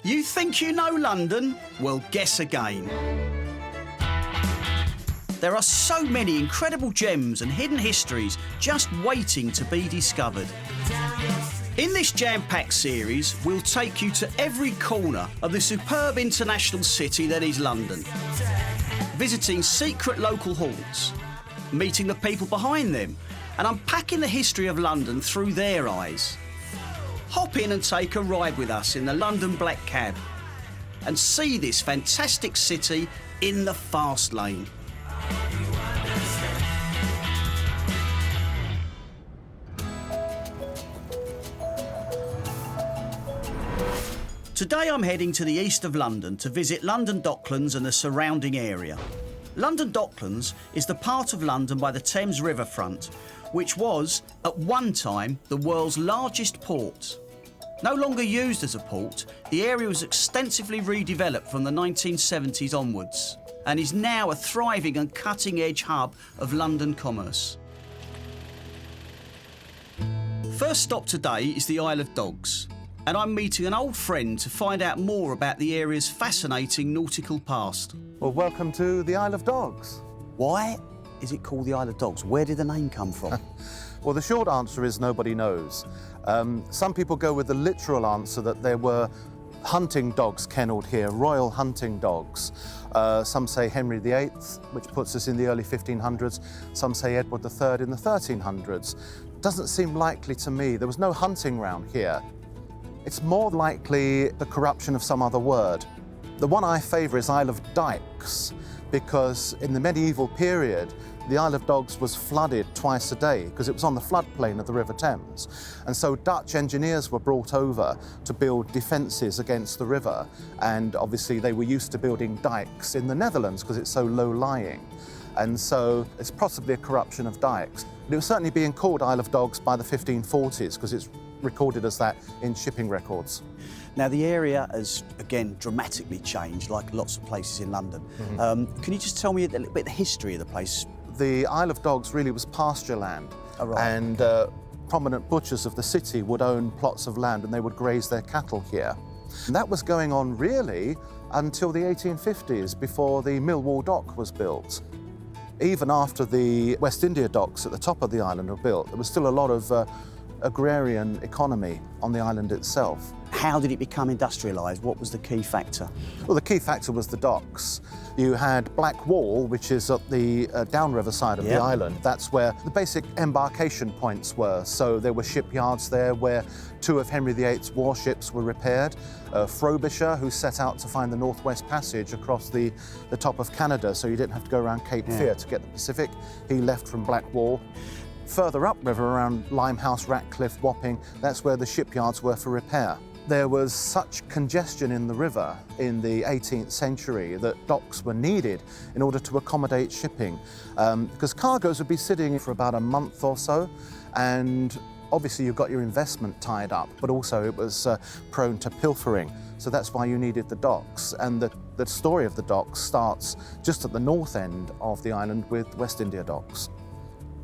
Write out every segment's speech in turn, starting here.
You think you know London? Well, guess again. There are so many incredible gems and hidden histories just waiting to be discovered. In this jam-packed series, we'll take you to every corner of the superb international city that is London, visiting secret local haunts, meeting the people behind them, and unpacking the history of London through their eyes. Hop in and take a ride with us in the London Black Cab and see this fantastic city in the fast lane. Today I'm heading to the east of London to visit London Docklands and the surrounding area. London Docklands is the part of London by the Thames riverfront, which was, at one time, the world's largest port. No longer used as a port, the area was extensively redeveloped from the 1970s onwards and is now a thriving and cutting-edge hub of London commerce. First stop today is the Isle of Dogs, and I'm meeting an old friend to find out more about the area's fascinating nautical past. Well, welcome to the Isle of Dogs. Why is it called the Isle of Dogs? Where did the name come from? Well, the short answer is nobody knows. Some people go with the literal answer that there were hunting dogs kennelled here, royal hunting dogs. Some say Henry VIII, which puts us in the early 1500s. Some say Edward III in the 1300s. Doesn't seem likely to me. There was no hunting round here. It's more likely the corruption of some other word. The one I favour is Isle of Dykes, because in the medieval period, the Isle of Dogs was flooded twice a day because it was on the floodplain of the River Thames. And so Dutch engineers were brought over to build defences against the river. And obviously they were used to building dykes in the Netherlands because it's so low-lying. And so it's possibly a corruption of dykes. But it was certainly being called Isle of Dogs by the 1540s because it's recorded as that in shipping records. Now, the area has, again, dramatically changed, like lots of places in London. Can you just tell me a little bit of the history of the place? The Isle of Dogs really was pasture land, and prominent butchers of the city would own plots of land and they would graze their cattle here. And that was going on really until the 1850s, before the Millwall Dock was built. Even after the West India docks at the top of the island were built, there was still a lot of agrarian economy on the island itself. How did it become industrialised? What was the key factor? Well, the key factor was the docks. You had Black Wall, which is at the downriver side of the island. That's where the basic embarkation points were. So there were shipyards there where two of Henry VIII's warships were repaired. Frobisher, who set out to find the Northwest Passage across the top of Canada, so you didn't have to go around Cape Fear to get the Pacific. He left from Black Wall. Further upriver around Limehouse, Ratcliffe, Wapping, that's where the shipyards were for repair. There was such congestion in the river in the 18th century that docks were needed in order to accommodate shipping, because cargoes would be sitting for about a month or so, and obviously you've got your investment tied up, but also it was prone to pilfering. So that's why you needed the docks. And the story of the docks starts just at the north end of the island with West India Docks.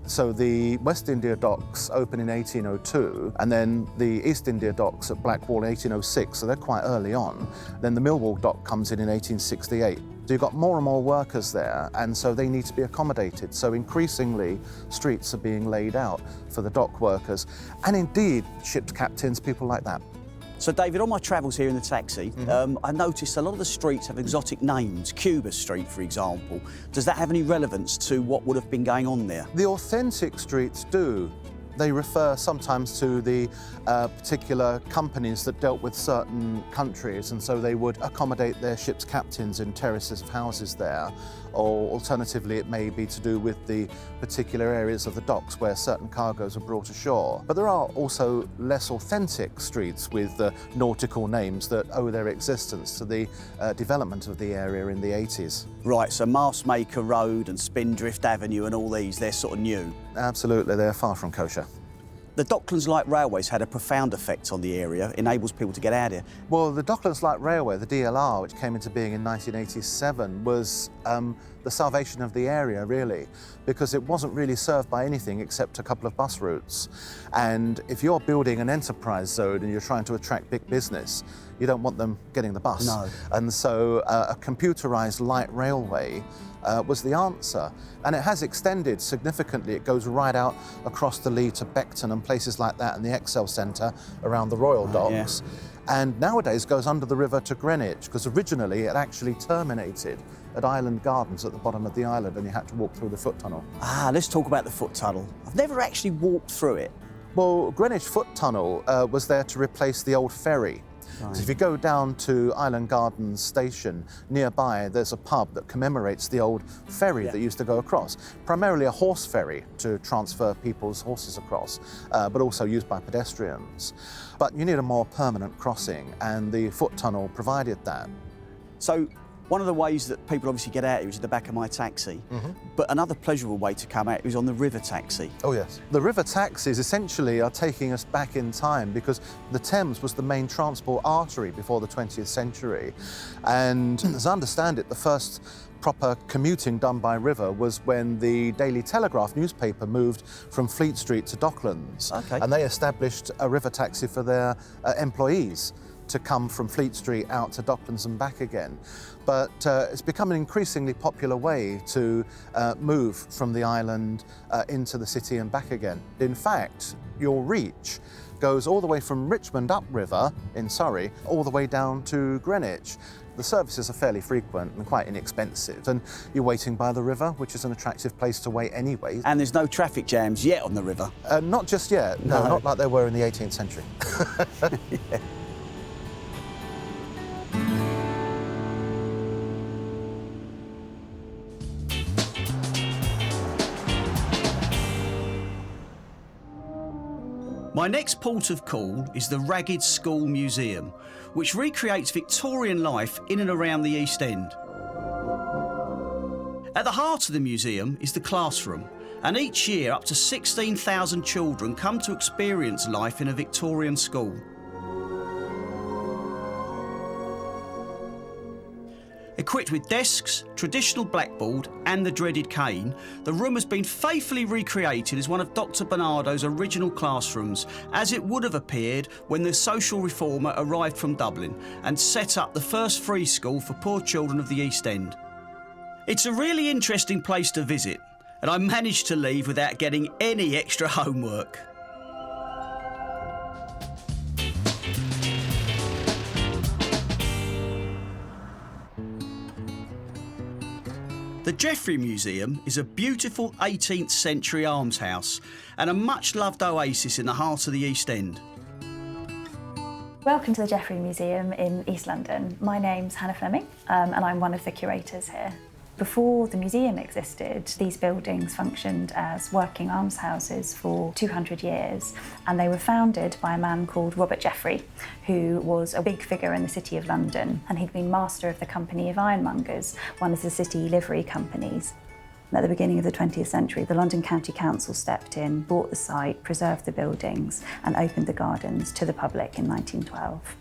So the West India Docks open in 1802, and then the East India Docks at Blackwall 1806, so they're quite early on. Then the Millwall Dock comes in 1868. So you've got more and more workers there, and so they need to be accommodated. So increasingly, streets are being laid out for the dock workers, and indeed, ship's captains, people like that. So, David, on my travels here in the taxi, I noticed a lot of the streets have exotic names. Cuba Street, for example. Does that have any relevance to what would have been going on there? The authentic streets do. They refer sometimes to the particular companies that dealt with certain countries, and so they would accommodate their ship's captains in terraces of houses there. Or alternatively, it may be to do with the particular areas of the docks where certain cargoes are brought ashore. But there are also less authentic streets with nautical names that owe their existence to the development of the area in the 80s. Right, so Mastmaker Road and Spindrift Avenue and all these, they're sort of new. Absolutely, they're far from kosher. The Docklands Light Railway's had a profound effect on the area, enables people to get out here. Well, the Docklands Light Railway, the DLR, which came into being in 1987, was the salvation of the area, really, because it wasn't really served by anything except a couple of bus routes. And if you're building an enterprise zone and you're trying to attract big business, you don't want them getting the bus. No. And so a computerised light railway was the answer. And it has extended significantly. It goes right out across the Lee to Beckton and places like that, and the Excel Centre around the Royal Docks. Yeah. And nowadays goes under the river to Greenwich, because originally it actually terminated at Island Gardens at the bottom of the island, and you had to walk through the foot tunnel. Ah, let's talk about the foot tunnel. I've never actually walked through it. Well, Greenwich Foot Tunnel was there to replace the old ferry. Right. So if you go down to Island Gardens station, nearby there's a pub that commemorates the old ferry that used to go across. Primarily a horse ferry to transfer people's horses across, but also used by pedestrians. But you need a more permanent crossing, and the foot tunnel provided that. So one of the ways that people obviously get out here is in the back of my taxi, but another pleasurable way to come out is on the river taxi. Oh yes. The river taxis essentially are taking us back in time, because the Thames was the main transport artery before the 20th century. And as I understand it, the first proper commuting done by river was when the Daily Telegraph newspaper moved from Fleet Street to Docklands. Okay. And they established a river taxi for their employees to come from Fleet Street out to Docklands and back again. But it's become an increasingly popular way to move from the island into the city and back again. In fact, your reach goes all the way from Richmond upriver in Surrey, all the way down to Greenwich. The services are fairly frequent and quite inexpensive, and you're waiting by the river, which is an attractive place to wait anyway. And there's no traffic jams yet on the river? Not just yet, no, not like there were in the 18th century. Yeah. My next port of call is the Ragged School Museum, which recreates Victorian life in and around the East End. At the heart of the museum is the classroom, and each year up to 16,000 children come to experience life in a Victorian school. Equipped with desks, traditional blackboard and the dreaded cane, the room has been faithfully recreated as one of Dr. Barnardo's original classrooms, as it would have appeared when the social reformer arrived from Dublin and set up the first free school for poor children of the East End. It's a really interesting place to visit, and I managed to leave without getting any extra homework. The Jeffrey Museum is a beautiful 18th century almshouse and a much loved oasis in the heart of the East End. Welcome to the Jeffrey Museum in East London. My name's Hannah Fleming and I'm one of the curators here. Before the museum existed, these buildings functioned as working almshouses for 200 years, and they were founded by a man called Robert Jeffrey, who was a big figure in the City of London, and he'd been master of the Company of Ironmongers, one of the city livery companies. At the beginning of the 20th century, the London County Council stepped in, bought the site, preserved the buildings, and opened the gardens to the public in 1912.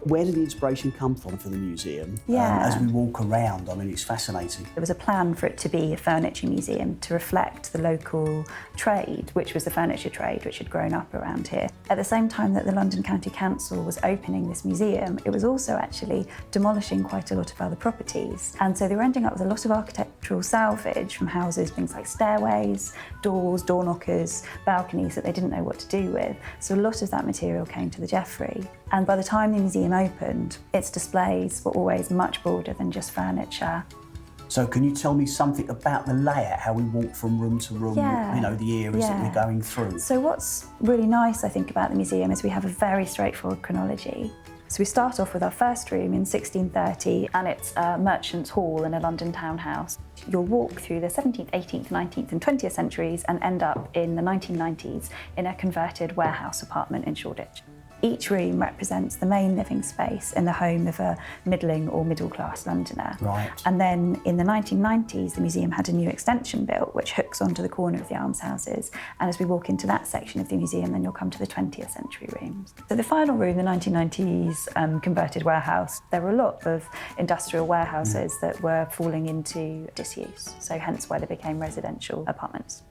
Where did the inspiration come from for the museum? Yeah. As we walk around, I mean, it's fascinating. There was a plan for it to be a furniture museum to reflect the local trade, which was the furniture trade, which had grown up around here. At the same time that the London County Council was opening this museum, it was also actually demolishing quite a lot of other properties. And so they were ending up with a lot of architectural salvage from houses, things like stairways, doors, door knockers, balconies that they didn't know what to do with. So a lot of that material came to the Jeffrey. And by the time the museum opened, its displays were always much broader than just furniture. So can you tell me something about the layout, how we walk from room to room, you know, the areas that we're going through? So what's really nice, I think, about the museum is we have a very straightforward chronology. So we start off with our first room in 1630, and it's a merchant's hall in a London townhouse. You'll walk through the 17th, 18th, 19th and 20th centuries and end up in the 1990s in a converted warehouse apartment in Shoreditch. Each room represents the main living space in the home of a middling or middle-class Londoner. Right. And then in the 1990s, the museum had a new extension built, which hooks onto the corner of the almshouses. And as we walk into that section of the museum, then you'll come to the 20th century rooms. So the final room, the 1990s converted warehouse, there were a lot of industrial warehouses that were falling into disuse, so hence why they became residential apartments.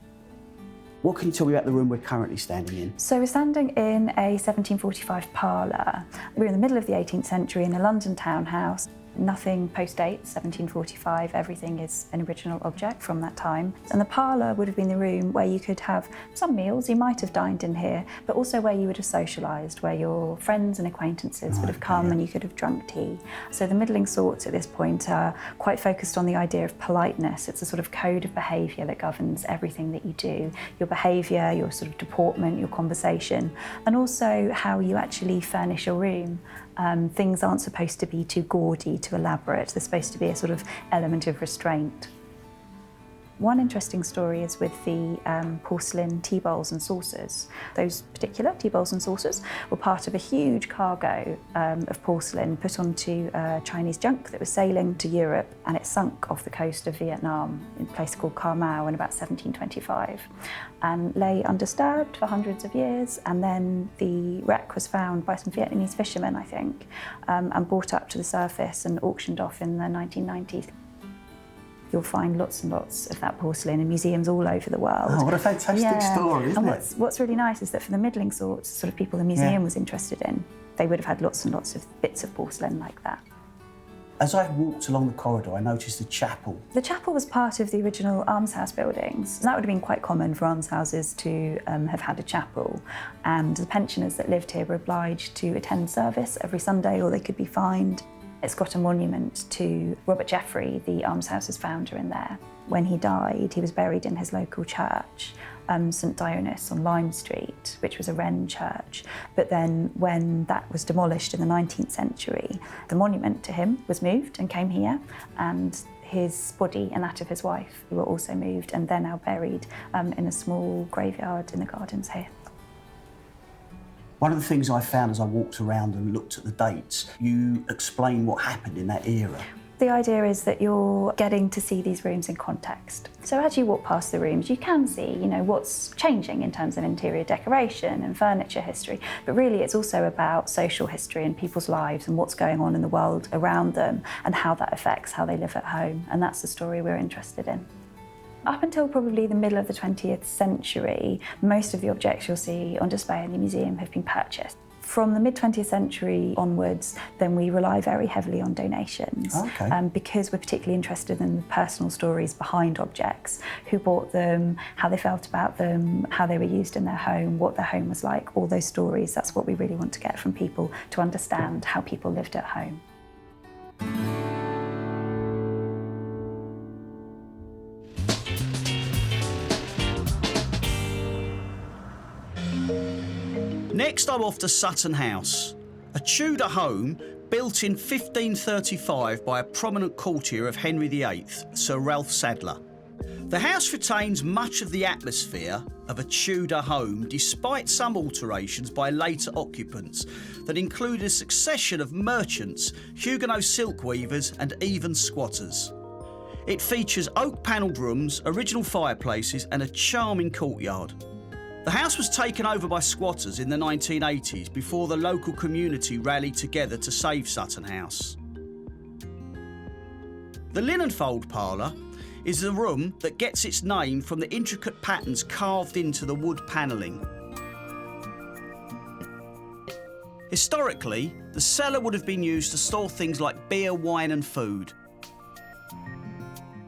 What can you tell me about the room we're currently standing in? So we're standing in a 1745 parlour. We're in the middle of the 18th century in a London townhouse. Nothing post-date, 1745, everything is an original object from that time. And the parlour would have been the room where you could have some meals, you might have dined in here, but also where you would have socialised, where your friends and acquaintances would have come and you could have drunk tea. So the middling sorts at this point are quite focused on the idea of politeness. It's a sort of code of behaviour that governs everything that you do. Your behaviour, your sort of deportment, your conversation, and also how you actually furnish your room. Things aren't supposed to be too gaudy, too elaborate. There's supposed to be a sort of element of restraint. One interesting story is with the porcelain tea bowls and saucers. Those particular tea bowls and saucers were part of a huge cargo of porcelain put onto a Chinese junk that was sailing to Europe, and it sunk off the coast of Vietnam in a place called Ca Mau in about 1725 and lay undisturbed for hundreds of years. And then the wreck was found by some Vietnamese fishermen, I think, and brought up to the surface and auctioned off in the 1990s. You'll find lots and lots of that porcelain in museums all over the world. Oh, what a fantastic story, isn't it? What's really nice is that for the middling sorts, sort of people the museum was interested in, they would have had lots and lots of bits of porcelain like that. As I walked along the corridor, I noticed the chapel. The chapel was part of the original almshouse buildings. That would have been quite common for almshouses to have had a chapel, and the pensioners that lived here were obliged to attend service every Sunday or they could be fined. It's got a monument to Robert Jeffrey, the almshouse's founder, in there. When he died, he was buried in his local church, St Dionis on Lime Street, which was a Wren church. But then when that was demolished in the 19th century, the monument to him was moved and came here, and his body and that of his wife were also moved, and they're now buried in a small graveyard in the gardens here. One of the things I found as I walked around and looked at the dates, you explain what happened in that era. The idea is that you're getting to see these rooms in context. So as you walk past the rooms, you can see, what's changing in terms of interior decoration and furniture history, but really it's also about social history and people's lives and what's going on in the world around them and how that affects how they live at home. And that's the story we're interested in. Up until probably the middle of the 20th century, most of the objects you'll see on display in the museum have been purchased. From the mid-20th century onwards, then we rely very heavily on donations. Because we're particularly interested in the personal stories behind objects, who bought them, how they felt about them, how they were used in their home, what their home was like, all those stories. That's what we really want to get from people, to understand how people lived at home. Next, I'm off to Sutton House, a Tudor home built in 1535 by a prominent courtier of Henry VIII, Sir Ralph Sadler. The house retains much of the atmosphere of a Tudor home, despite some alterations by later occupants that included a succession of merchants, Huguenot silk weavers and even squatters. It features oak-panelled rooms, original fireplaces and a charming courtyard. The house was taken over by squatters in the 1980s before the local community rallied together to save Sutton House. The linen fold parlour is the room that gets its name from the intricate patterns carved into the wood panelling. Historically, the cellar would have been used to store things like beer, wine and food.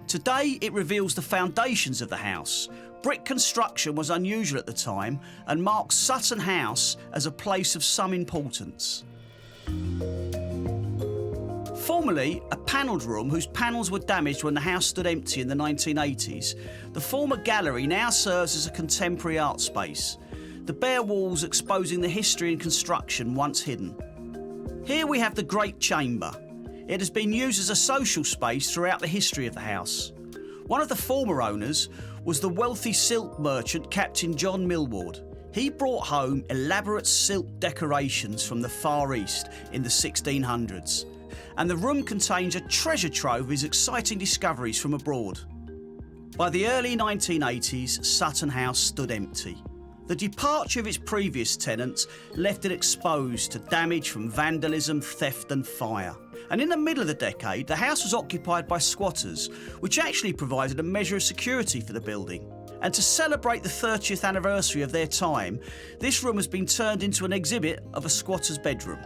Today, it reveals the foundations of the house. Brick construction was unusual at the time and marks Sutton House as a place of some importance. Formerly a panelled room whose panels were damaged when the house stood empty in the 1980s, the former gallery now serves as a contemporary art space, the bare walls exposing the history and construction once hidden. Here we have the Great Chamber. It has been used as a social space throughout the history of the house. One of the former owners was the wealthy silk merchant Captain John Millward. He brought home elaborate silk decorations from the Far East in the 1600s, and the room contains a treasure trove of his exciting discoveries from abroad. By the early 1980s, Sutton House stood empty. The departure of its previous tenants left it exposed to damage from vandalism, theft and fire. And in the middle of the decade, the house was occupied by squatters, which actually provided a measure of security for the building. And to celebrate the 30th anniversary of their time, this room has been turned into an exhibit of a squatter's bedroom.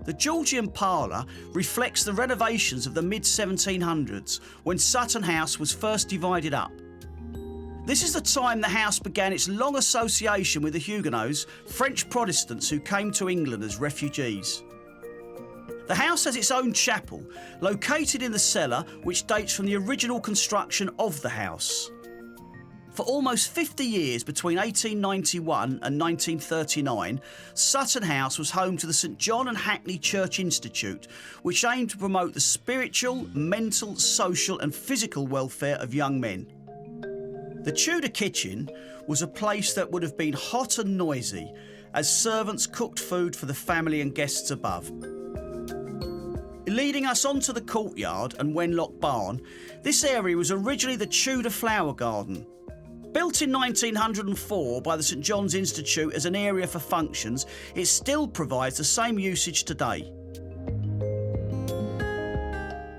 The Georgian parlour reflects the renovations of the mid-1700s, when Sutton House was first divided up. This is the time the house began its long association with the Huguenots, French Protestants who came to England as refugees. The house has its own chapel, located in the cellar, which dates from the original construction of the house. For almost 50 years, between 1891 and 1939, Sutton House was home to the St John and Hackney Church Institute, which aimed to promote the spiritual, mental, social and physical welfare of young men. The Tudor kitchen was a place that would have been hot and noisy, as servants cooked food for the family and guests above. Leading us onto the courtyard and Wenlock Barn, this area was originally the Tudor Flower Garden. Built in 1904 by the St John's Institute as an area for functions, it still provides the same usage today.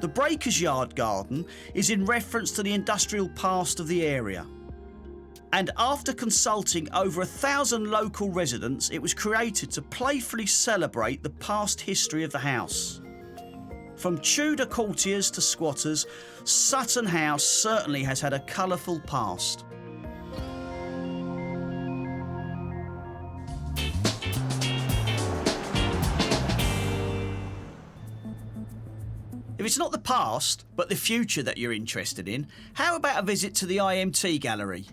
The Breaker's Yard Garden is in reference to the industrial past of the area. And after consulting over 1,000 local residents, it was created to playfully celebrate the past history of the house. From Tudor courtiers to squatters, Sutton House certainly has had a colourful past. If it's not the past, but the future that you're interested in, how about a visit to the IMT Gallery?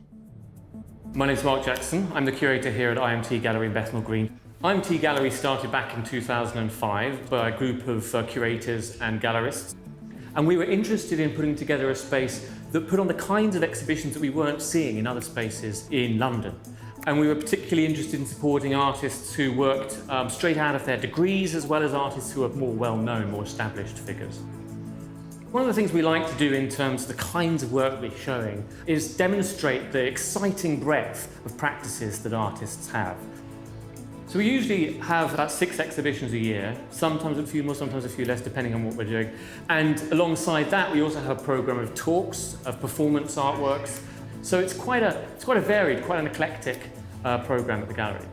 My name's Mark Jackson. I'm the curator here at IMT Gallery in Bethnal Green. IMT Gallery started back in 2005 by a group of curators and gallerists. And we were interested in putting together a space that put on the kinds of exhibitions that we weren't seeing in other spaces in London. And we were particularly interested in supporting artists who worked straight out of their degrees, as well as artists who are more well-known, more established figures. One of the things we like to do in terms of the kinds of work we're showing is demonstrate the exciting breadth of practices that artists have. So we usually have about 6 exhibitions a year, sometimes a few more, sometimes a few less, depending on what we're doing. And alongside that, we also have a program of talks, of performance artworks. So it's quite a varied, quite an eclectic program at the gallery.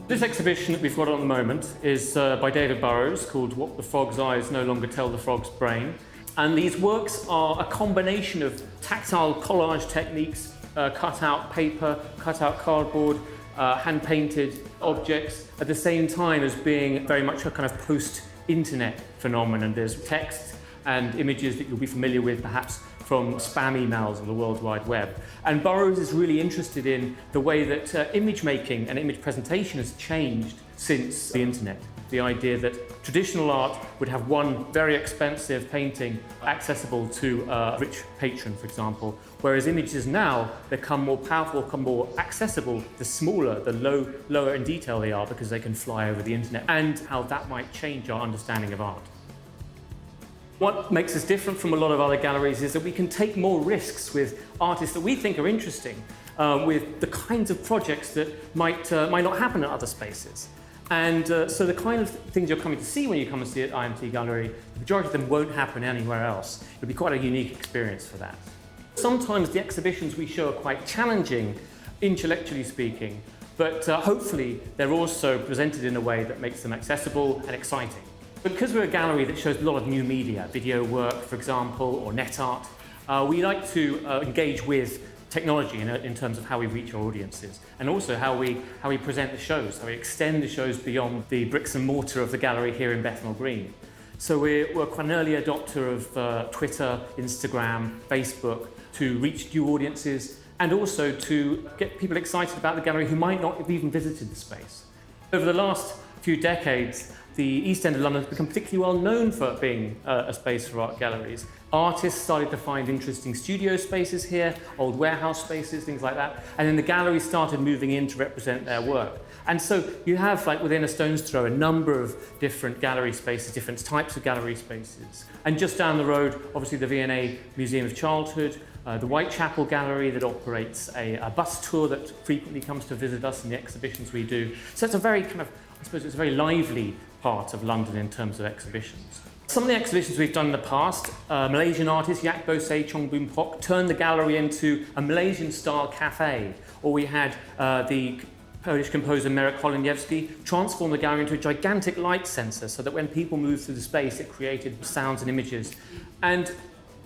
This exhibition that we've got on at the moment is by David Burrows, called What the Frog's Eyes No Longer Tell the Frog's Brain. And these works are a combination of tactile collage techniques, cut-out paper, cut-out cardboard, hand-painted objects, at the same time as being very much a kind of post-internet phenomenon. There's text and images that you'll be familiar with perhaps from spam emails on the World Wide Web. And Burrows is really interested in the way that image making and image presentation has changed since the internet. The idea that traditional art would have one very expensive painting accessible to a rich patron, for example, whereas images now become more powerful, become more accessible the smaller, the lower in detail they are, because they can fly over the internet, and how that might change our understanding of art. What makes us different from a lot of other galleries is that we can take more risks with artists that we think are interesting, with the kinds of projects that might not happen in other spaces. And so the kind of things you're coming to see when you come and see at IMT Gallery, the majority of them won't happen anywhere else. It'll be quite a unique experience for that. Sometimes the exhibitions we show are quite challenging, intellectually speaking, but hopefully they're also presented in a way that makes them accessible and exciting. Because we're a gallery that shows a lot of new media, video work, for example, or net art, we like to engage with technology in terms of how we reach our audiences, and also how we present the shows, how we extend the shows beyond the bricks and mortar of the gallery here in Bethnal Green. So we're quite an early adopter of Twitter, Instagram, Facebook to reach new audiences, and also to get people excited about the gallery who might not have even visited the space. Over the last few decades, the East End of London has become particularly well known for being a space for art galleries. Artists started to find interesting studio spaces here, old warehouse spaces, things like that, and then the galleries started moving in to represent their work. And so you have, like within a stone's throw, a number of different gallery spaces, different types of gallery spaces. And just down the road, obviously the V&A Museum of Childhood, the Whitechapel Gallery that operates a bus tour that frequently comes to visit us in the exhibitions we do. So it's a very kind of I suppose it's a very lively part of London in terms of exhibitions. Some of the exhibitions we've done in the past, Malaysian artist Yak Bo Se Chong Boon Pok turned the gallery into a Malaysian-style cafe, or we had the Polish composer Marek Holeniewski transformed the gallery into a gigantic light sensor so that when people moved through the space, it created sounds and images. And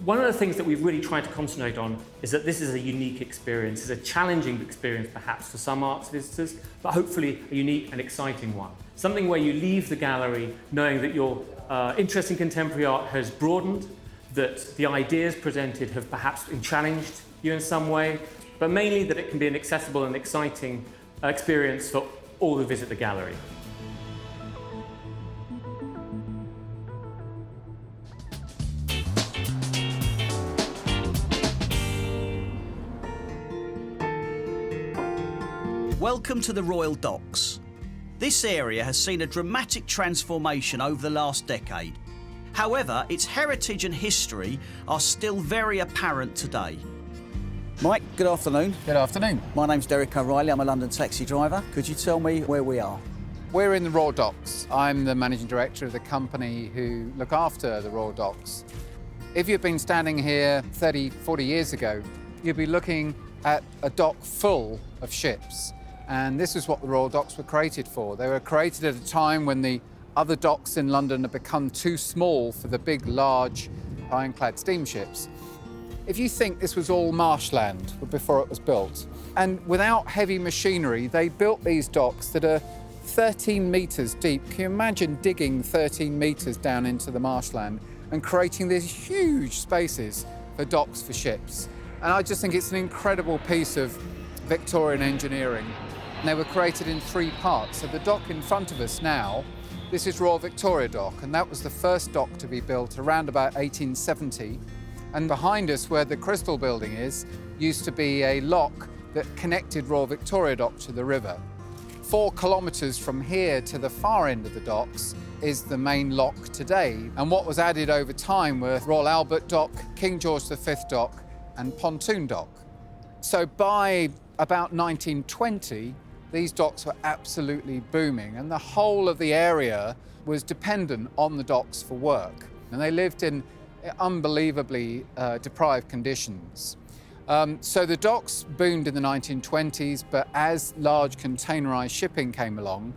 one of the things that we've really tried to concentrate on is that this is a unique experience. It's a challenging experience perhaps for some arts visitors, but hopefully a unique and exciting one. Something where you leave the gallery knowing that your interest in contemporary art has broadened, that the ideas presented have perhaps challenged you in some way, but mainly that it can be an accessible and exciting experience for all who visit the gallery. Welcome to the Royal Docks. This area has seen a dramatic transformation over the last decade. However, its heritage and history are still very apparent today. Mike, good afternoon. Good afternoon. My name's Derek O'Reilly. I'm a London taxi driver. Could you tell me where we are? We're in the Royal Docks. I'm the managing director of the company who look after the Royal Docks. If you'd been standing here 30, 40 years ago, you'd be looking at a dock full of ships. And this is what the Royal Docks were created for. They were created at a time when the other docks in London had become too small for the big, large, ironclad steamships. If you think this was all marshland before it was built, and without heavy machinery, they built these docks that are 13 metres deep. Can you imagine digging 13 metres down into the marshland and creating these huge spaces for docks for ships? And I just think it's an incredible piece of Victorian engineering. And they were created in 3 parts. So the dock in front of us now, this is Royal Victoria Dock, and that was the first dock to be built around about 1870. And behind us, where the Crystal Building is, used to be a lock that connected Royal Victoria Dock to the river. 4 kilometres from here to the far end of the docks is the main lock today. And what was added over time were Royal Albert Dock, King George V Dock, and Pontoon Dock. So by about 1920, these docks were absolutely booming, and the whole of the area was dependent on the docks for work. And they lived in unbelievably deprived conditions. So the docks boomed in the 1920s, but as large containerised shipping came along,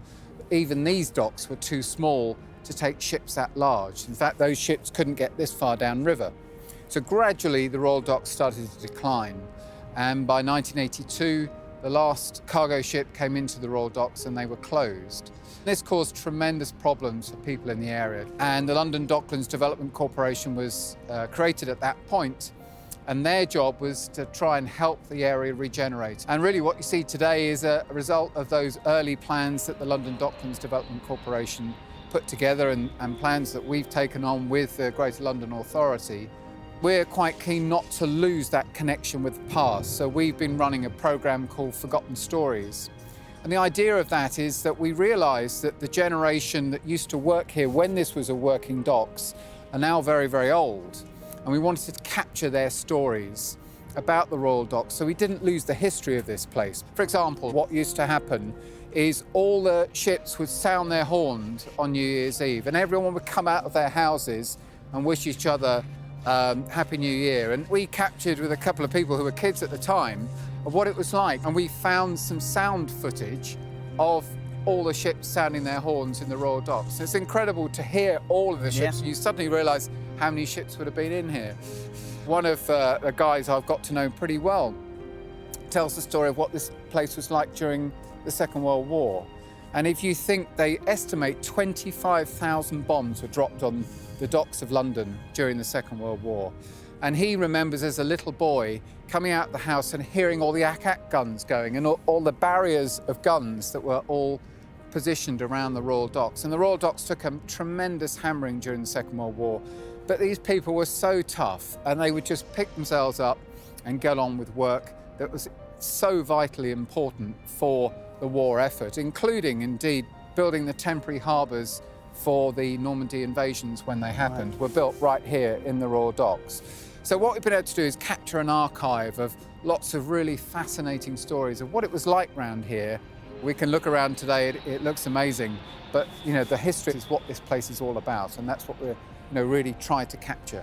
even these docks were too small to take ships that large. In fact, those ships couldn't get this far downriver. So gradually the Royal Docks started to decline. And by 1982, the last cargo ship came into the Royal Docks and they were closed. This caused tremendous problems for people in the area. And the London Docklands Development Corporation was created at that point, and their job was to try and help the area regenerate. And really what you see today is a result of those early plans that the London Docklands Development Corporation put together and plans that we've taken on with the Greater London Authority. We're quite keen not to lose that connection with the past, so we've been running a programme called Forgotten Stories. And the idea of that is that we realise that the generation that used to work here when this was a working docks are now very, very old. And we wanted to capture their stories about the Royal Docks so we didn't lose the history of this place. For example, what used to happen is all the ships would sound their horns on New Year's Eve, and everyone would come out of their houses and wish each other Happy New Year. And we captured with a couple of people who were kids at the time of what it was like, and we found some sound footage of all the ships sounding their horns in the Royal Docks. It's incredible to hear all of the ships, and you suddenly realise how many ships would have been in here. One of the guys I've got to know pretty well tells the story of what this place was like during the Second World War. And if you think, they estimate 25,000 bombs were dropped on the docks of London during the Second World War. And he remembers as a little boy coming out of the house and hearing all the ack-ack guns going and all the barriers of guns that were all positioned around the Royal Docks. And the Royal Docks took a tremendous hammering during the Second World War. But these people were so tough, and they would just pick themselves up and get on with work that was so vitally important for the war effort, including, indeed, building the temporary harbours for the Normandy invasions when they happened, were built right here in the Royal Docks. So what we've been able to do is capture an archive of lots of really fascinating stories of what it was like round here We can look around today, it looks amazing, but the history is what this place is all about, and that's what we're really trying to capture.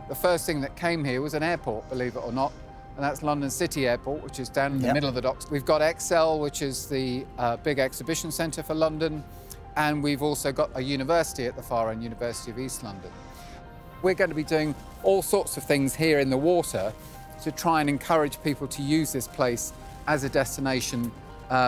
The first thing that came here was an airport, believe it or not, and that's London City Airport, which is down in the middle of the docks. We've got ExCeL, which is the big exhibition centre for London, and we've also got a university at the far end, University of East London. We're going to be doing all sorts of things here in the water to try and encourage people to use this place as a destination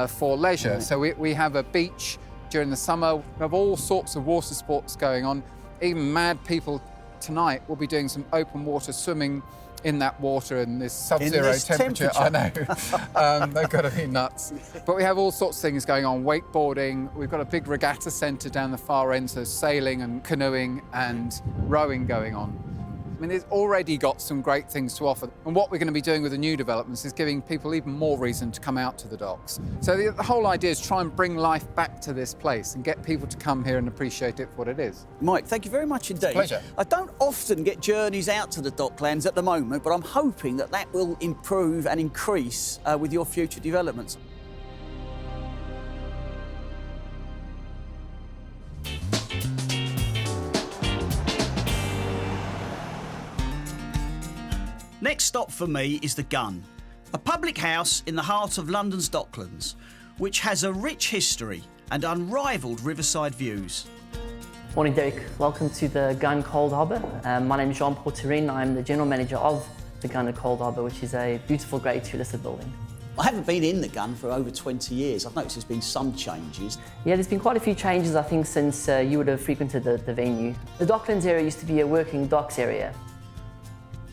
for leisure. So we have a beach during the summer. We have all sorts of water sports going on. Even mad people tonight will be doing some open water swimming in that water in this sub-zero temperature. I know, they've got to be nuts. But we have all sorts of things going on, wakeboarding. We've got a big regatta centre down the far end, so sailing and canoeing and rowing going on. I mean, it's already got some great things to offer. And what we're going to be doing with the new developments is giving people even more reason to come out to the docks. So the whole idea is try and bring life back to this place and get people to come here and appreciate it for what it is. Mike, thank you very much indeed. Pleasure. I don't often get journeys out to the Docklands at the moment, but I'm hoping that will improve and increase with your future developments. Next stop for me is the Gun, a public house in the heart of London's Docklands, which has a rich history and unrivalled riverside views. Morning, Derek. Welcome to the Gun Cold Harbour. My name is Jean-Paul Turenne. I'm the General Manager of the Gun at Cold Harbour, which is a beautiful Grade 2 listed building. I haven't been in the Gun for over 20 years. I've noticed there's been some changes. Yeah, there's been quite a few changes, I think, since you would have frequented the venue. The Docklands area used to be a working docks area.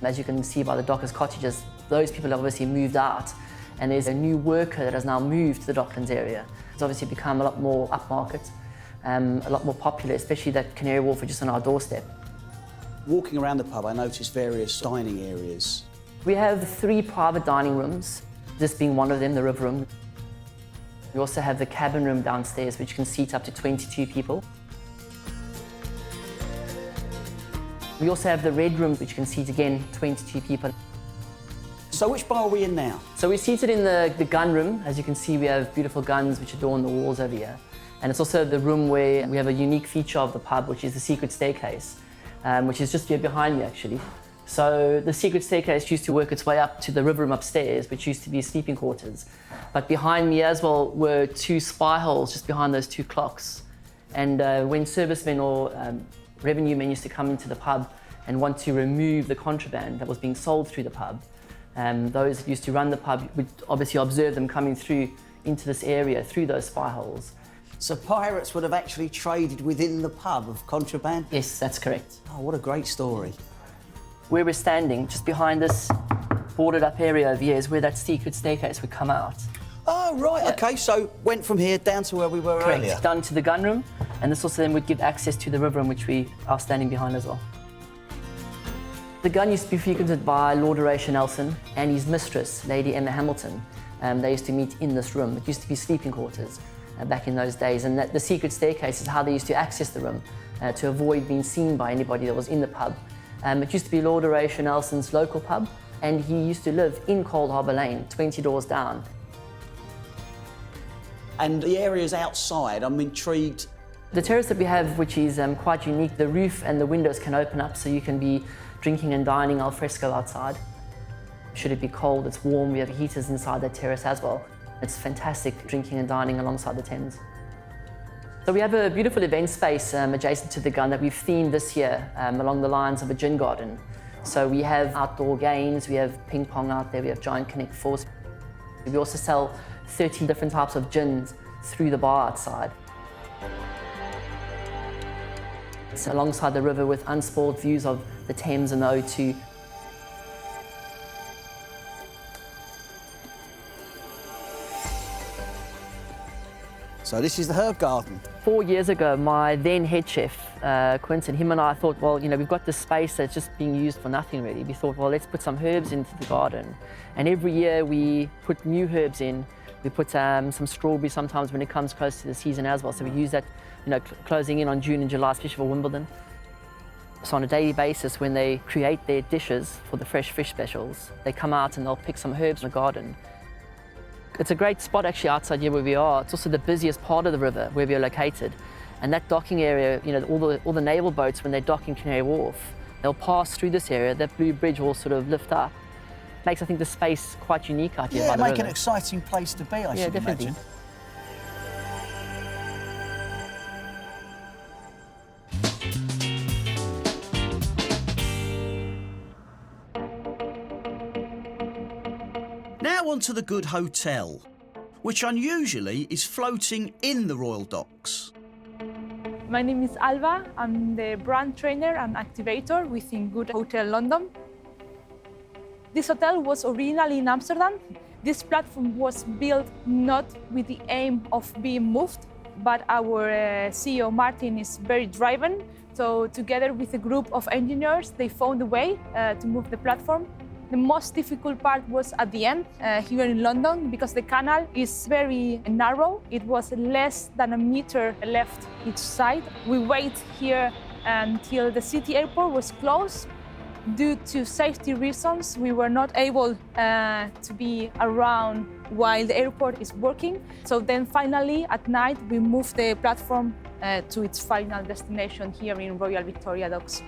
As you can see by the dockers' cottages, those people have obviously moved out, and there's a new worker that has now moved to the Docklands area. It's obviously become a lot more upmarket, a lot more popular, especially that Canary Wharf are just on our doorstep. Walking around the pub, I noticed various dining areas. We have 3 private dining rooms, this being one of them, the River Room. We also have the cabin room downstairs, which can seat up to 22 people. We also have the Red Room, which can seat, again, 22 people. So which bar are we in now? So we're seated in the gun room. As you can see, we have beautiful guns which adorn the walls over here. And it's also the room where we have a unique feature of the pub, which is the secret staircase, which is just here behind me, actually. So the secret staircase used to work its way up to the River Room upstairs, which used to be sleeping quarters. But behind me as well were 2 spy holes just behind those 2 clocks. And when servicemen or revenue men used to come into the pub and want to remove the contraband that was being sold through the pub, those that used to run the pub would obviously observe them coming through into this area through those spy holes. So pirates would have actually traded within the pub of contraband? Yes, that's correct. Oh, what a great story. Where we're standing, just behind this boarded up area over here, is where that secret staircase would come out. Oh, right, Yeah. OK, so went from here down to where we were Correct, earlier. down to the gun room, and this also then would give access to the River Room, which we are standing behind as well. The Gun used to be frequented by Lord Horatio Nelson and his mistress, Lady Emma Hamilton. They used to meet in this room. It used to be sleeping quarters back in those days, and the secret staircase is how they used to access the room to avoid being seen by anybody that was in the pub. It used to be Lord Horatio Nelson's local pub, and he used to live in Cold Harbour Lane, 20 doors down. And the areas outside, I'm intrigued. The terrace that we have, which is quite unique, the roof and the windows can open up so you can be drinking and dining al fresco outside. Should it be cold, it's warm, we have heaters inside that terrace as well. It's fantastic drinking and dining alongside the Thames. So we have a beautiful event space adjacent to the Gun that we've themed this year along the lines of a gin garden. So we have outdoor games, we have ping pong out there, we have giant Connect Fours. We also sell 13 different types of gins through the bar outside. It's alongside the river with unspoiled views of the Thames and the O2. So this is the herb garden. 4 years ago, my then head chef, Quentin, him and I thought, well, we've got this space that's just being used for nothing really. We thought, well, let's put some herbs into the garden. And every year we put new herbs in. We put some strawberry sometimes when it comes close to the season as well. So we use that, closing in on June and July, especially for Wimbledon. So on a daily basis, when they create their dishes for the fresh fish specials, they come out and they'll pick some herbs in the garden. It's a great spot actually outside here where we are. It's also the busiest part of the river where we are located. And that docking area, you know, all the naval boats, when they dock in Canary Wharf, they'll pass through this area. That blue bridge will sort of lift up. Makes, I think, the space quite unique out here by the river. Yeah, make an exciting place to be, I should definitely. imagine. Now on to the Good Hotel, which unusually is floating in the Royal Docks. My name is Alba. I'm the brand trainer and activator within Good Hotel London. This hotel was originally in Amsterdam. This platform was built not with the aim of being moved, but our CEO Martin is very driven. So together with a group of engineers, they found a way to move the platform. The most difficult part was at the end, here in London, because the canal is very narrow. It was less than a meter left each side. We wait here until the city airport was closed. Due to safety reasons, we were not able to be around while the airport is working. So then finally, at night, we moved the platform to its final destination here in Royal Victoria Docks.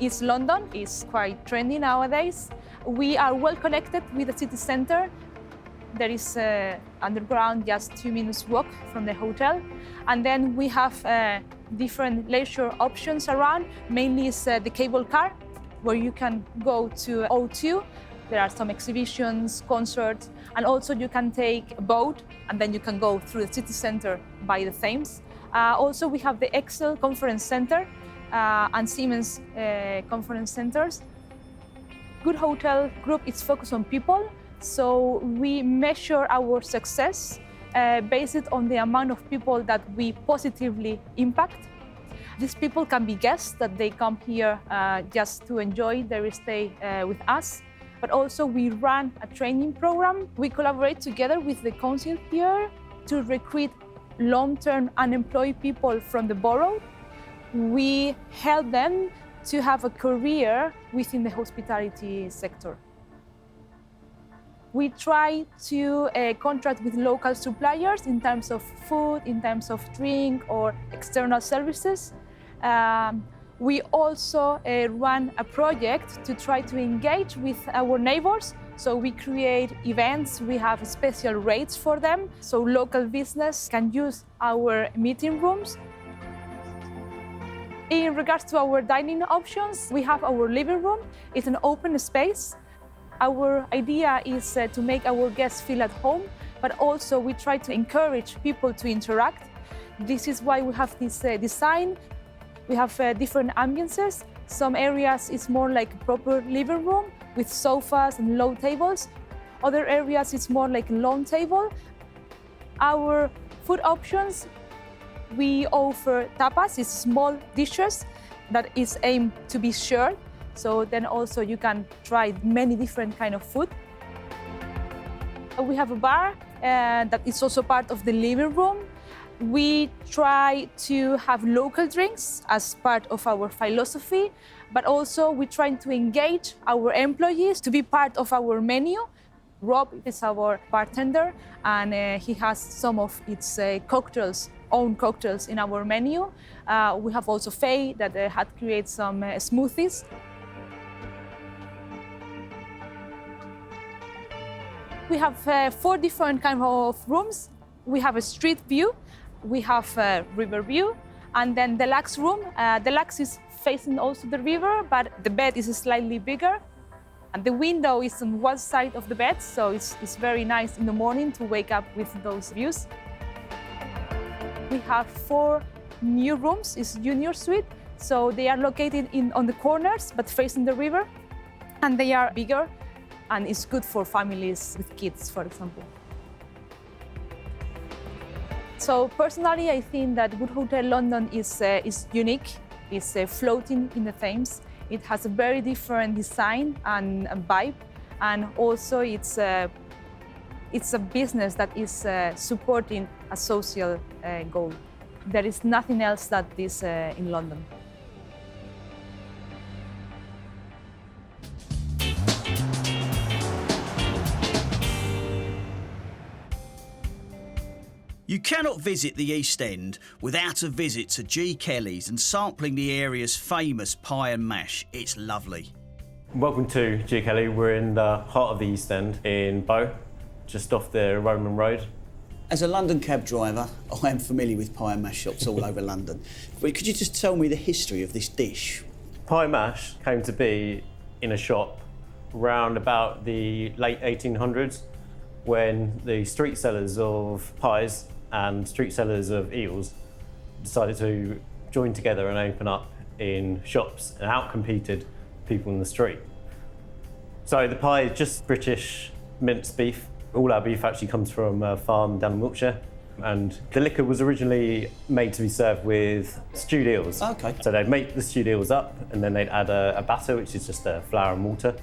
East London is quite trendy nowadays. We are well connected with the city centre. There is underground, just 2 minutes walk from the hotel. And then we have different leisure options around. Mainly is the cable car, where you can go to O2. There are some exhibitions, concerts, and also you can take a boat and then you can go through the city centre by the Thames. Also, we have the Excel Conference Centre and Siemens conference centers. Good Hotel Group is focused on people, so we measure our success based on the amount of people that we positively impact. These people can be guests that they come here just to enjoy their stay with us, but also we run a training program. We collaborate together with the council here to recruit long-term unemployed people from the borough. We help them to have a career within the hospitality sector. We try to contract with local suppliers in terms of food, in terms of drink or external services. We also run a project to try to engage with our neighbors. So we create events, we have special rates for them, so local business can use our meeting rooms. In regards to our dining options, we have our living room. It's an open space. Our idea is to make our guests feel at home, but also we try to encourage people to interact. This is why we have this design. We have different ambiances. Some areas is more like a proper living room with sofas and low tables. Other areas it's more like a long table. Our food options, we offer tapas, it's small dishes that is aimed to be shared. So then also you can try many different kind of food. We have a bar that is also part of the living room. We try to have local drinks as part of our philosophy, but also we try to engage our employees to be part of our menu. Rob is our bartender, and he has some of its own cocktails in our menu. We have also Faye that had created some smoothies. We have 4 different kinds of rooms. We have a street view, we have a river view, and then deluxe room. Deluxe is facing also the river, but the bed is slightly bigger. And the window is on one side of the bed, so it's very nice in the morning to wake up with those views. We have 4 new rooms, it's junior suite, so they are located on the corners but facing the river, and they are bigger, and it's good for families with kids, for example. So personally, I think that Good Hotel London is unique. It's floating in the Thames. It has a very different design and vibe, and also it's a business that is supporting a social goal. There is nothing else that is in London. You cannot visit the East End without a visit to G. Kelly's and sampling the area's famous pie and mash. It's lovely. Welcome to G. Kelly. We're in the heart of the East End in Bow, just off the Roman Road. As a London cab driver, I am familiar with pie and mash shops all over London. But could you just tell me the history of this dish? Pie and mash came to be in a shop around about the late 1800s when the street sellers of pies and street sellers of eels decided to join together and open up in shops and outcompeted people in the street. So the pie is just British minced beef. All our beef actually comes from a farm down in Wiltshire. And the liquor was originally made to be served with stewed eels. Okay. So they'd make the stewed eels up and then they'd add a batter, which is just flour and water,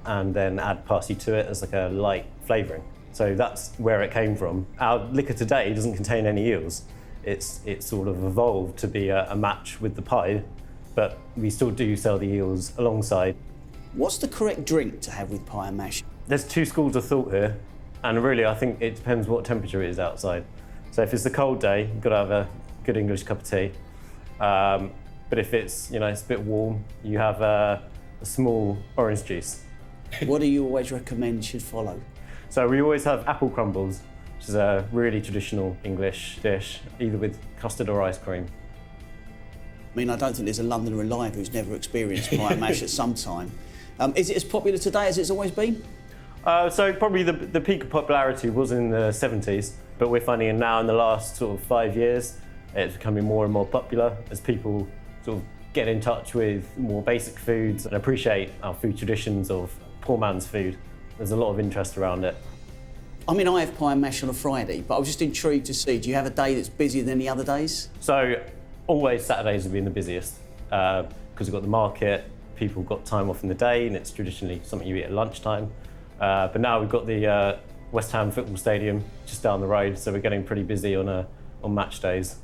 and then add parsley to it as like a light flavouring. So that's where it came from. Our liquor today doesn't contain any eels. It's sort of evolved to be a match with the pie, but we still do sell the eels alongside. What's the correct drink to have with pie and mash? There's two schools of thought here, and really I think it depends what temperature it is outside. So if it's a cold day, you've got to have a good English cup of tea. But if it's, it's a bit warm, you have a small orange juice. What do you always recommend should follow? So we always have apple crumbles, which is a really traditional English dish, either with custard or ice cream. I mean, I don't think there's a Londoner alive who's never experienced pie and mash at some time. Is it as popular today as it's always been? So probably the peak of popularity was in the 70s, but we're finding now in the last sort of 5 years, it's becoming more and more popular as people sort of get in touch with more basic foods and appreciate our food traditions of poor man's food. There's a lot of interest around it. I mean, I have pie and mash on a Friday, but I was just intrigued to see, do you have a day that's busier than the other days? So always Saturdays have been the busiest because we've got the market, people have got time off in the day and it's traditionally something you eat at lunchtime. But now we've got the West Ham football stadium just down the road, so we're getting pretty busy on match days.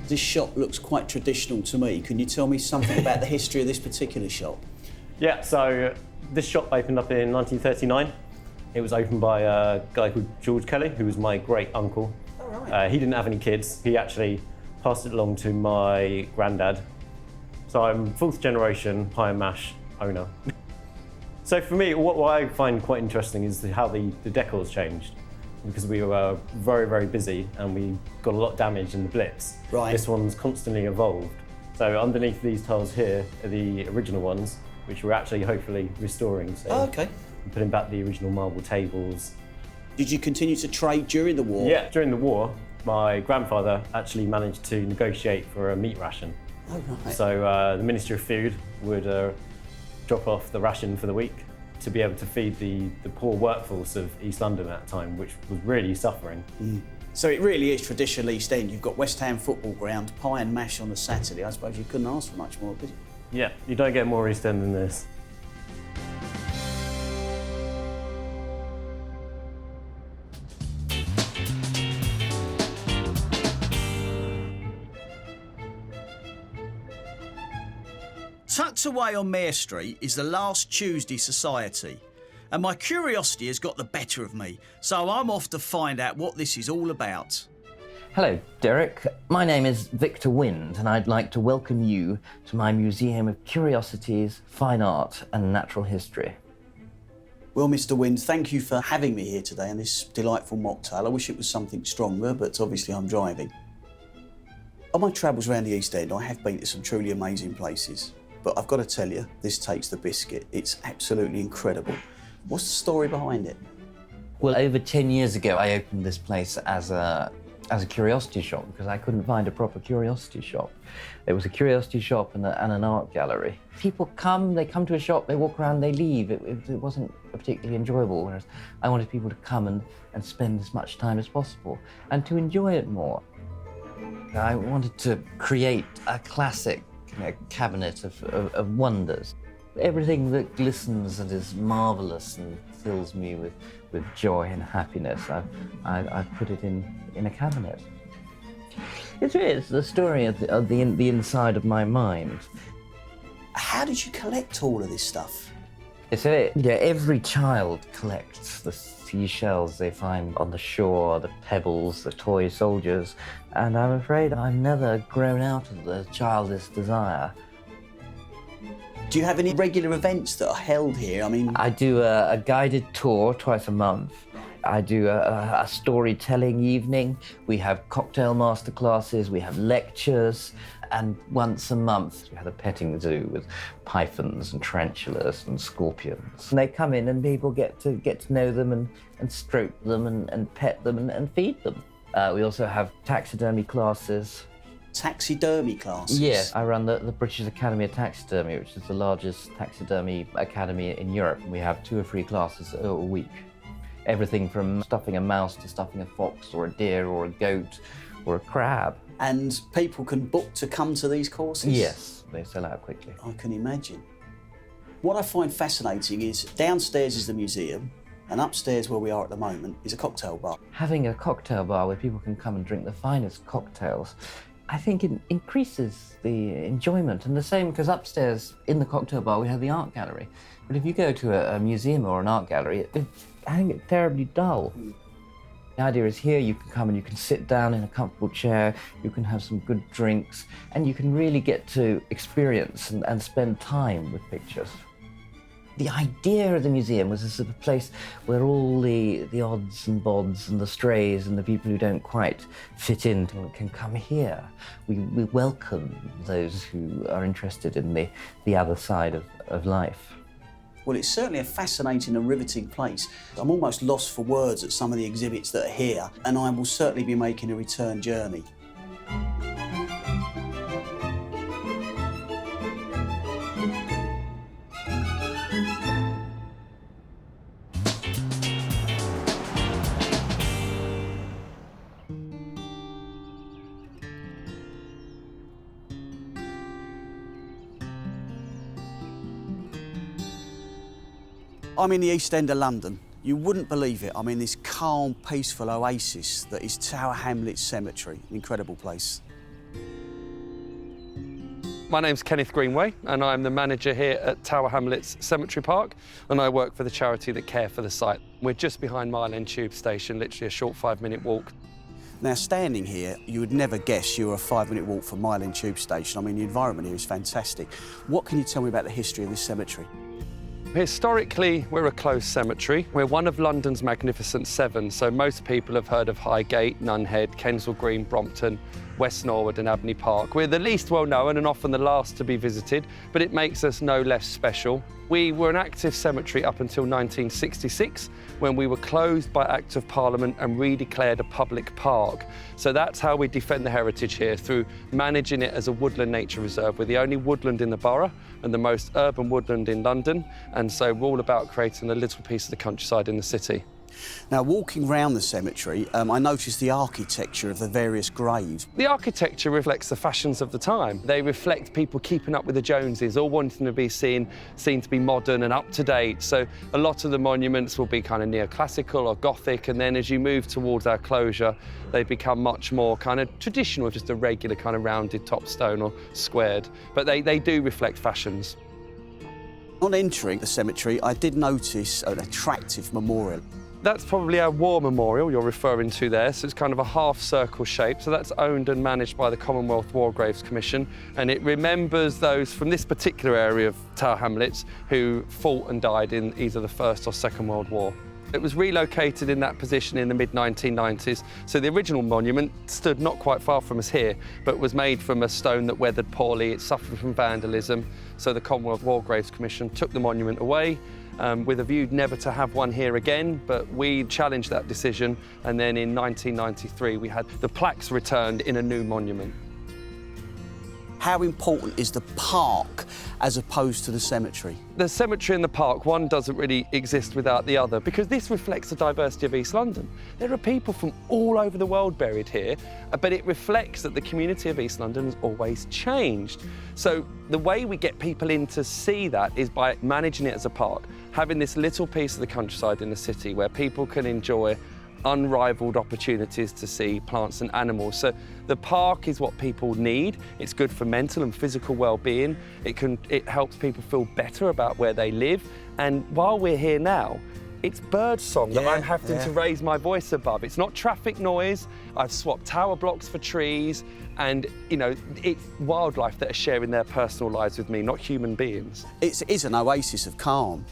This shop looks quite traditional to me. Can you tell me something about the history of this particular shop? Yeah, so this shop opened up in 1939. It was opened by a guy called George Kelly, who was my great uncle. Oh, right. He didn't have any kids. He actually passed it along to my granddad. So I'm fourth generation pie and mash owner. So for me, what I find quite interesting is how the decor's changed, because we were very, very busy and we got a lot damaged in the Blitz. Right. This one's constantly evolved. So underneath these tiles here are the original ones, which we're actually hopefully restoring. So Okay. we're putting back the original marble tables. Did you continue to trade during the war? Yeah, during the war, my grandfather actually managed to negotiate for a meat ration. Oh, right. So the Ministry of Food would drop off the ration for the week to be able to feed the poor workforce of East London at the time, which was really suffering. So it really is traditional East End. You've got West Ham football ground, pie and mash on a Saturday. I suppose you couldn't ask for much more, could you? Yeah, you don't get more East End than this. Tucked away on Mare Street is the Last Tuesday Society, and my curiosity has got the better of me, so I'm off to find out what this is all about. Hello, Derek. My name is Victor Wind, and I'd like to welcome you to my Museum of Curiosities, Fine Art and Natural History. Well, Mr. Wind, thank you for having me here today on this delightful mocktail. I wish it was something stronger, but obviously I'm driving. On my travels around the East End, I have been to some truly amazing places. But I've got to tell you, this takes the biscuit. It's absolutely incredible. What's the story behind it? Well, over 10 years ago, I opened this place as a curiosity shop because I couldn't find a proper curiosity shop. It was a curiosity shop and an art gallery. People come to a shop, they walk around, they leave. It wasn't particularly enjoyable, whereas I wanted people to come and spend as much time as possible and to enjoy it more. I wanted to create a classic cabinet of wonders. Everything that glistens and is marvelous and fills me with joy and happiness, I've put it in a cabinet. It's the story of the inside of my mind. How did you collect all of this stuff? So every child collects the seashells they find on the shore, the pebbles, the toy soldiers, and I'm afraid I've never grown out of the childish desire. Do you have any regular events that are held here? I mean, I do a guided tour twice a month. I do a storytelling evening. We have cocktail masterclasses, we have lectures, and once a month we have a petting zoo with pythons and tarantulas and scorpions. And they come in and people get to know them and stroke them and pet them and feed them. We also have taxidermy classes. Taxidermy classes? Yes, I run the British Academy of Taxidermy, which is the largest taxidermy academy in Europe. We have 2 or 3 classes a week. Everything from stuffing a mouse to stuffing a fox or a deer or a goat or a crab. And people can book to come to these courses? Yes, they sell out quickly. I can imagine. What I find fascinating is downstairs is the museum, and upstairs where we are at the moment is a cocktail bar. Having a cocktail bar where people can come and drink the finest cocktails, I think it increases the enjoyment. And the same, because upstairs in the cocktail bar we have the art gallery. But if you go to a museum or an art gallery, I think it's terribly dull. The idea is here you can come and you can sit down in a comfortable chair, you can have some good drinks, and you can really get to experience and spend time with pictures. The idea of the museum was this sort of place where all the odds and bods and the strays and the people who don't quite fit in can come here. We welcome those who are interested in the other side of life. Well, it's certainly a fascinating and riveting place. I'm almost lost for words at some of the exhibits that are here, and I will certainly be making a return journey. I'm in the East End of London. You wouldn't believe it. I'm in this calm, peaceful oasis that is Tower Hamlets Cemetery, an incredible place. My name's Kenneth Greenway and I'm the manager here at Tower Hamlets Cemetery Park, and I work for the charity that care for the site. We're just behind Mile End Tube Station, literally a short 5-minute walk. Now, standing here, you would never guess you were a 5-minute walk from Mile End Tube Station. I mean, the environment here is fantastic. What can you tell me about the history of this cemetery? Historically, we're a closed cemetery. We're one of London's Magnificent Seven, so most people have heard of Highgate, Nunhead, Kensal Green, Brompton, West Norwood and Abney Park. We're the least well known and often the last to be visited, but it makes us no less special. We were an active cemetery up until 1966, when we were closed by Act of Parliament and redeclared a public park. So that's how we defend the heritage here, through managing it as a woodland nature reserve. We're the only woodland in the borough and the most urban woodland in London, and so we're all about creating a little piece of the countryside in the city. Now, walking round the cemetery, I noticed the architecture of the various graves. The architecture reflects the fashions of the time. They reflect people keeping up with the Joneses, all wanting to be seen to be modern and up to date. So a lot of the monuments will be kind of neoclassical or Gothic, and then as you move towards our closure, they become much more kind of traditional, just a regular kind of rounded top stone or squared. But they do reflect fashions. On entering the cemetery, I did notice an attractive memorial. That's probably our war memorial you're referring to there, so it's kind of a half-circle shape, so that's owned and managed by the Commonwealth War Graves Commission, and it remembers those from this particular area of Tower Hamlets who fought and died in either the First or Second World War. It was relocated in that position in the mid-1990s, so the original monument stood not quite far from us here, but was made from a stone that weathered poorly. It suffered from vandalism, so the Commonwealth War Graves Commission took the monument away, with a view never to have one here again, but we challenged that decision, and then in 1993 we had the plaques returned in a new monument. How important is the park as opposed to the cemetery? The cemetery and the park, one doesn't really exist without the other, because this reflects the diversity of East London. There are people from all over the world buried here, but it reflects that the community of East London has always changed. So the way we get people in to see that is by managing it as a park, having this little piece of the countryside in the city where people can enjoy unrivaled opportunities to see plants and animals. So the park is what people need. It's good for mental and physical well-being. It helps people feel better about where they live. And while we're here now, It's bird song that I'm having to raise my voice above. It's not traffic noise. I've swapped tower blocks for trees, and you know, it's wildlife that are sharing their personal lives with me, not human beings. It is an oasis of calm.